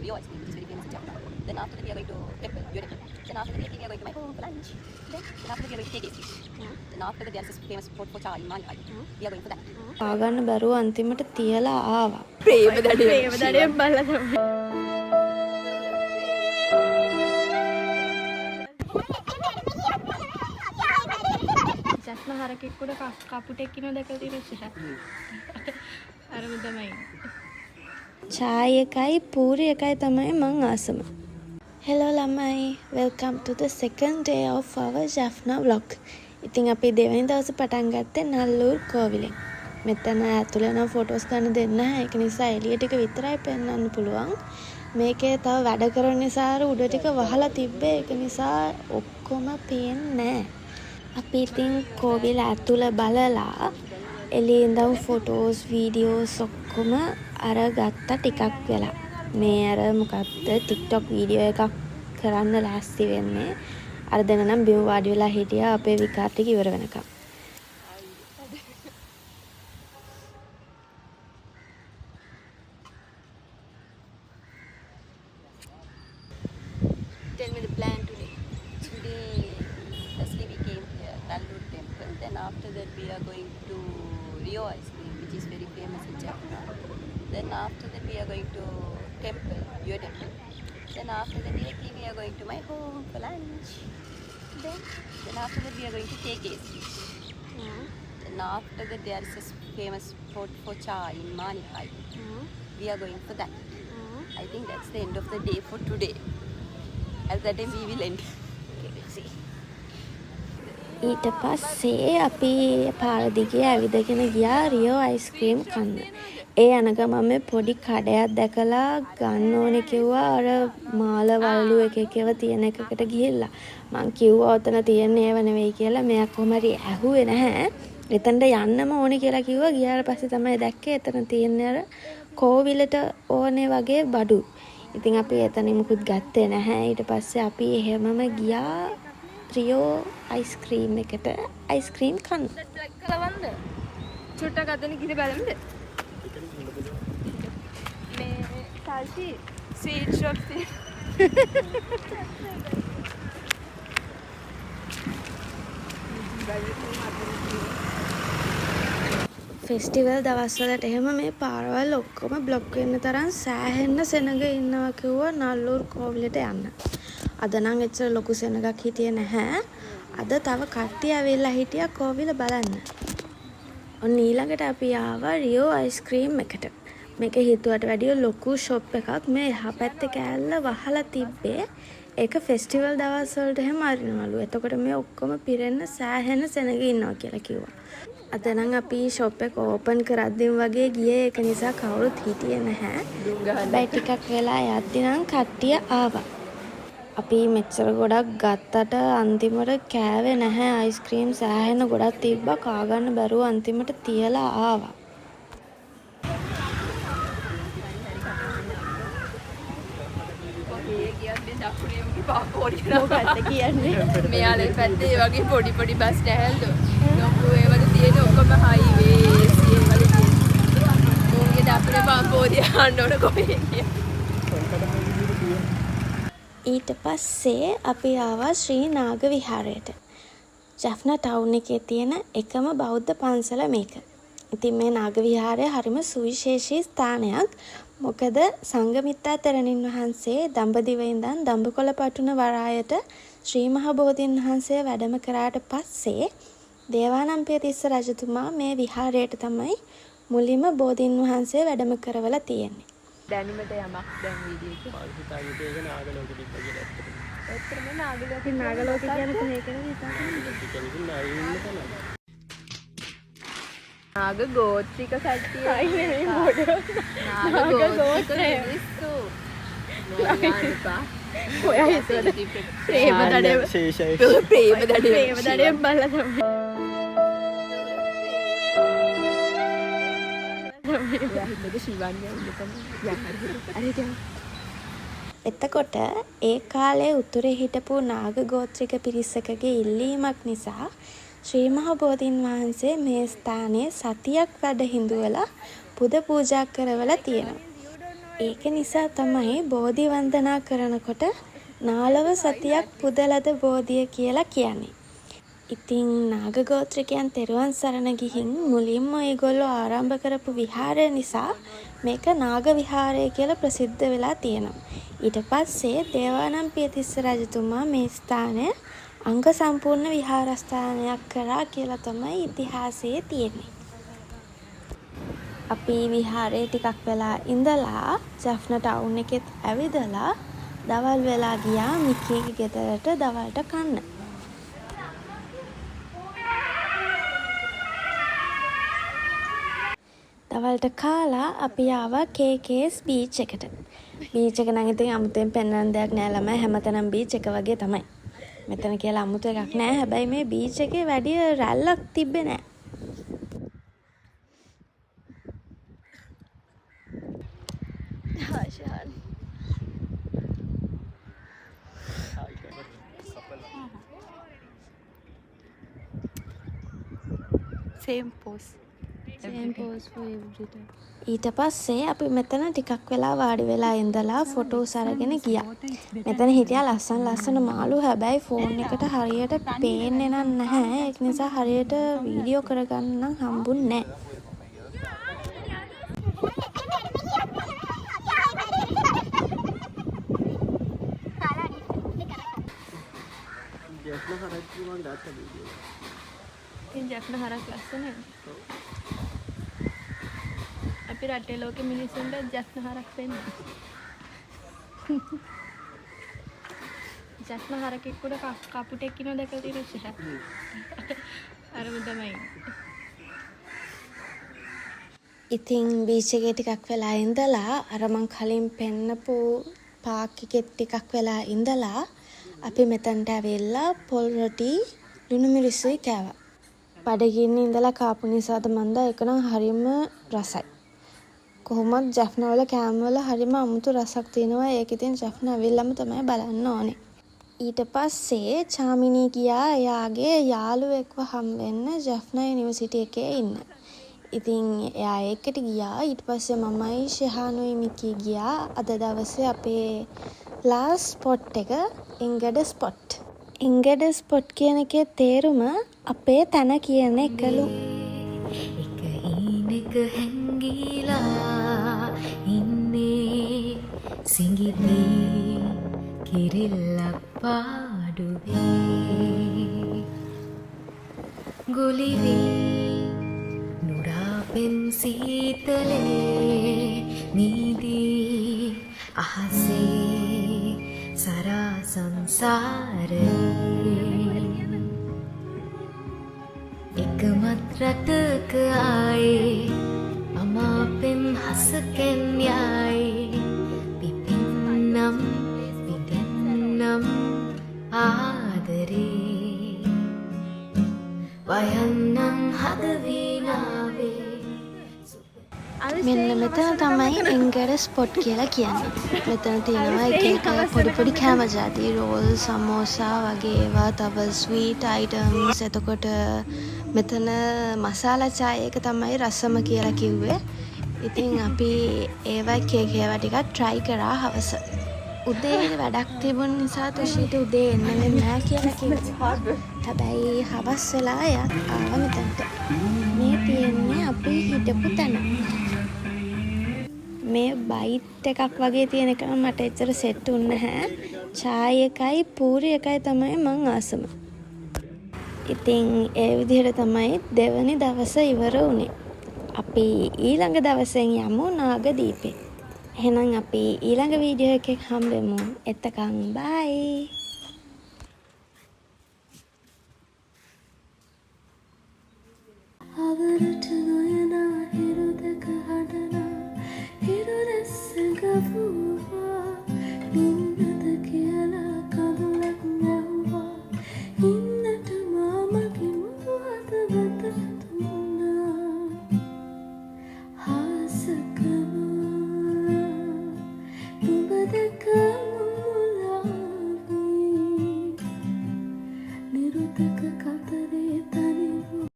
Rio ice cream, which is very famous in Japan. Then after that we are going to temple, your temple. Then after that we are going to my home for lunch. Then after that we are going to take a fish. Then after that there is a famous spot for chai in Mali. We are going for that. ආගන්න බැරුව අන්තිමට තියලා ආවා. ප්‍රේමදඩයෙන් බලලා තමයි. ජස්න හරකෙක් උඩ කපුටෙක් ඉනෝ දැකලා තියෙනවා. අරම තමයි. චාය එකයි පූරි එකයි තමයි මං ආසම. Hello ළමයි, welcome to the second day of our Jaffna vlog. ඉතින් අපි දෙවෙනි දවසේ පටන් ගත්තේ නල්ලූර් කෝවිලෙන්. මෙතන ඇතුළේ නම් ෆොටෝස් ගන්න දෙන්නේ නැහැ. ඒක නිසා එළිය ටික විතරයි පෙන්වන්න පුළුවන්. මේකේ තව වැඩ කරන නිසා උඩ ටික වහලා තිබ්බේ. ඒක නිසා ඔක්කොම පේන්නේ නැහැ. අපි ඉතින් කෝවිල ඇතුළ බලලා එළියේ ඉඳන් ෆොටෝස් වීඩියෝස් ඔක්කොම අරගත්ත ටිකක් වෙලා. මේ අර මොකක්ද TikTok වීඩියෝ එකක් කරන්න ලෑස්ති වෙන්නේ. අර දැන නම් බිම වාඩි වෙලා හිටියා අපේ විකාර ටික ඉවර වෙනකම්. Tell me the plan today. Today, firstly we came here, Nallur temple. Then after that we are going to Rio ice cream, which is very famous in Japan. Then after that we are going to temple, your temple. Then after that directly we are going to my home for lunch. Then after that we are going to take a fish. Then after that there is a famous spot for chai in Manikai. We are going for that. I think that's the end of the day for today. At that time we will end. Okay, let's see. ඊට පස්සේ අපි පාර දිගේ ඇවිදගෙන ගියා Rio ice cream කන්න. ඒ යන ගමන් මේ පොඩි කඩයක් දැකලා ගන්න ඕනේ කිව්වා. අර මාල වලලු එකකව තියෙන එකකට ගිහිල්ලා. මං කිව්වා ඔතන තියෙන්නේ ඒව නෙවෙයි කියලා. මෙයා කොහොම හරි ඇහුවේ නැහැ. එතනට යන්නම ඕනේ කියලා කිව්වා. ගියාට පස්සේ තමයි දැක්කේ එතන තියෙන්නේ අර කෝවිලට ඕනේ වගේ බඩු. ඉතින් අපි එතන මුකුත් ගත්තේ නැහැ. ඊට පස්සේ අපි එහෙමම ගියා රියෝ අයිස්ක්‍රීම් එකට අයිස්ක්‍රීම් කන්න. කලවන්ද? චුට්ටක් අතන කිරි බලමුද? මේ සල්සි ස්වීට් ෂොප් ෆෙස්ටිවල් දවස්වලට එහෙම මේ පාරවල් ඔක්කොම බ්ලොක් වෙන්න තරම් සෑහෙන්න සෙනග ඉන්නවා කිව්වා නල්ලූර් කෝවිලට යන්න. අද නම් එච්චර ලොකු සෙනගක් හිටියේ නැහැ. අද තව කට්ටිය ඇවිල්ලා හිටියා කෝවිල බලන්න. ඔන්න ඊළඟට අපි ආවා රියෝ අයිස්ක්‍රීම් එකට. මේක හිතුවට වැඩිය ලොකු ෂොප් එකක්. මේ එහා පැත්තේ කෑල්ල වහලා තිබ්බේ. ඒක ෆෙස්ටිවල් දවස් වලට එහෙම අරිනවලු. එතකොට මේ ඔක්කොම පිරෙන්න සෑහෙන සෙනග ඉන්නවා කියලා කිව්වා. අද නම් අපි ෂොප් එක ඕපන් කරද්දිම වගේ ගියේ. ඒක නිසා කවුරුත් හිටියේ නැහැ. හැබැයි ටිකක් වෙලා යද්දි නම් කට්ටිය ආවා. අපි මෙච්චර ගොඩක් ගත්තට අන්තිමට කෑවේ නැහැ. අයිස්ක්‍රීම් සෑහෙන ගොඩක් තිබ්බා. කා ගන්න බැරුව අන්තිමට තියලා ආවා. මොකක්ද කියන්නේ? මෙයාලේ පැත්තේ වගේ පොඩි පොඩි බස් නැහැලු. ලොකු ඒවල තියෙන ඔක්කොම හයිවේ සියවල තියෙන. මොකද අපේ පාපෝදිය යන්න ඕන කොහේ ඊට පස්සේ අපි ආවා ශ්‍රී නාග විහාරයට. ජෆ්නා ටවුන් එකේ තියෙන එකම බෞද්ධ පන්සල මේක. ඉතින් මේ නාග විහාරය හරිම සුවිශේෂී ස්ථානයක්. මොකද සංඝමිත්තා තෙරණින් වහන්සේ දඹදිව ඉඳන් දඹකොළපටුන වරායට ශ්‍රී මහ බෝධීන් වහන්සේ වැඩම කරාට පස්සේ දේවානම්පියතිස්ස රජතුමා මේ විහාරයට තමයි මුලින්ම බෝධීන් වහන්සේ වැඩම කරවලා තියෙන්නේ. දැනීමට යමක් දැන් වීඩියෝ එකේ හිතාගිට ඒක නාගලෝකෙ දික්ක කියලා ඇත්තටම. ඇත්තටම නාගලෝකෙ කියන්නේ මේකනේ හිතාගන්න. නාග ගෝත්‍රික කට්ටිය. අය නෙමෙයි මොඩෝ. නාග ගෝත්‍රික මිනිස්සු. නෝනානිපා. ඔයා හිතුවද? ප්‍රේමදඩේ ශේෂයි. ප්‍රේමදඩේ බලලා තමයි. එතකොට ඒ කාලේ උතුරේ හිටපු නාග ගෝත්‍රික පිරිසකගේ ඉල්ලීමක් නිසා ශ්‍රී මහ බෝධීන් වහන්සේ මේ ස්ථානයේ සතියක් වැඩ හිඳුවලා පුද පූජා කරවලා තියෙනවා. ඒක නිසා තමයි බෝධි වන්දනා කරනකොට නාලව සතියක් පුදලද බෝධිය කියලා කියන්නේ. ඉතින් නාග ගෝත්‍රිකයන් තෙරුවන් සරණ ගිහින් මුලින්ම ඒගොල්ලෝ ආරම්භ කරපු විහාරය නිසා මේක නාග විහාරය කියලා ප්‍රසිද්ධ වෙලා තියෙනවා. ඊට පස්සේ දේවානම්පියතිස්ස රජතුමා මේ ස්ථානය අංග සම්පූර්ණ විහාරස්ථානයක් කරා කියලා තමයි ඉතිහාසයේ තියෙන්නේ. අපි විහාරයේ ටිකක් වෙලා ඉඳලා ජෆ්නා ටවුන් එකෙත් ඇවිදලා දවල් වෙලා ගියා මිකීගේ ගෙදරට දවල්ට කන්න. දවල්ට කාලා අපි ආවා KK's බීච් එකට. බීච් එක නම් ඉතින් අමුතෙන් පෙන්වන්න දෙයක් නෑ ළමයි, හැමතැනම බීච් එක වගේ තමයි. මෙතන කියලා අමුතු එකක් නෑ. හැබැයි මේ බීච් එකේ වැඩි රැල්ලක් තිබ්බේ නෑ. Hashan. Same pose. ඊට පස්සේ අපි මෙතන ටිකක් වෙලා වාඩි වෙලා ඉඳලා ෆොටෝස් අරගෙන ගියා. මෙතන හිටියා ලස්සන මාළු. හැබැයි ෆෝන් එකට හරියට පේන්නේ නැහැ. ඒක නිසා හරියට වීඩියෝ කරගන්න නම් හම්බුන්නේ නැහැ. ජෆ්නා හරක් ලස්සනයි. අපි රටේ ලෝකෙ මිනිස්සුන්ට ජෆ්නා හරක් වෙන්නේ. ජෆ්නා හරකෙක් උඩ කපුටෙක් ඉන්න දැකලා තියෙනවද? අරම තමයි. ඉතින් බීච් එකේ ටිකක් වෙලා ඉඳලා අර මං කලින් පෙන්නපු පාක් එකේ ටිකක් වෙලා ඉඳලා අපි මෙතනට ඇවිල්ලා පොල් රොටි ලුණු මිරිස්සුයි කෑවා. බඩගින්න ඉඳලා කාපු නිසාද මන්ද ඒක නම් හරිම රසයි. කොහොමද ජෆ්නා වල කෑම වල හරිම අමුතු රසක් තියෙනවා. ඒක ඉතින් ජෆ්නා ඇවිල්ලාම තමයි බලන්න ඕනේ. ඊට පස්සේ චාමිනී ගියා එයාගේ යාළුවෙක්ව හම් වෙන්න ජෆ්නා යුනිවර්සිටි එකේ ඉන්න. ඉතින් එයා ඒකට ගියා. ඊට පස්සේ මමයි ශහානුයි මිකී ගියා. අද දවසේ අපේ ලාස්ට් ස්පොට් එක එංගඩ ස්පොට්. එංගඩ ස්පොට් කියන එකේ තේරුම අපේ තන කියන එකලු. එක හීනෙක හැංගිලා ඉන්නේ සිඟිදී කිරිල්ලක් පාඩුවේ ගුලිවී නුරාපෙන් සීතලේ නීදී අහසේ සරා සංසාරේ එකමත් රටක ආයේ අමාපෙන් හසකෙන් යයි පිපින්නම් පිටෙන්නම් ආදරේ වයන්නම් හදවිනාවේ. මෙන්න මෙතන තමයි එංගඩ ස්පොට් කියලා කියන්නේ. මෙතන තියෙනවා එක එක පොඩි කෑම ජාති, රෝල්, සමෝසා වගේ ඒවා, තව ස්වීට් අයිටම්ස්. එතකොට මෙතන මසාලා චාය එක තමයි රසම කියලා කිව්වේ. ඉතින් අපි ඒවා කේක් ඒවා ටිකක් try කරා හවස. උදේ වැඩක් තිබුණ නිසා තුෂීට උදේ එන්න නැහැ කියලා කිව්වා. හැබැයි හවස් වෙලා එයාත් ආවා මෙතනට. මේ තියෙන්නේ අපි හිටපු තැන. මේ බයිට් එකක් වගේ තියෙන එක නම් මට එච්චර සෙට් වුණ නැහැ. චාය එකයි පූරි එකයි තමයි මං ආසම. ඉතින් ඒ විදිහට තමයි දෙවනි දවස ඉවර වුණේ. අපි ඊළඟ දවසෙන් යමු නාගදීපේ. එහෙනම් අපි ඊළඟ වීඩියෝ එකෙන් හම්බෙමු. එතකන් බයි. අවුරුදු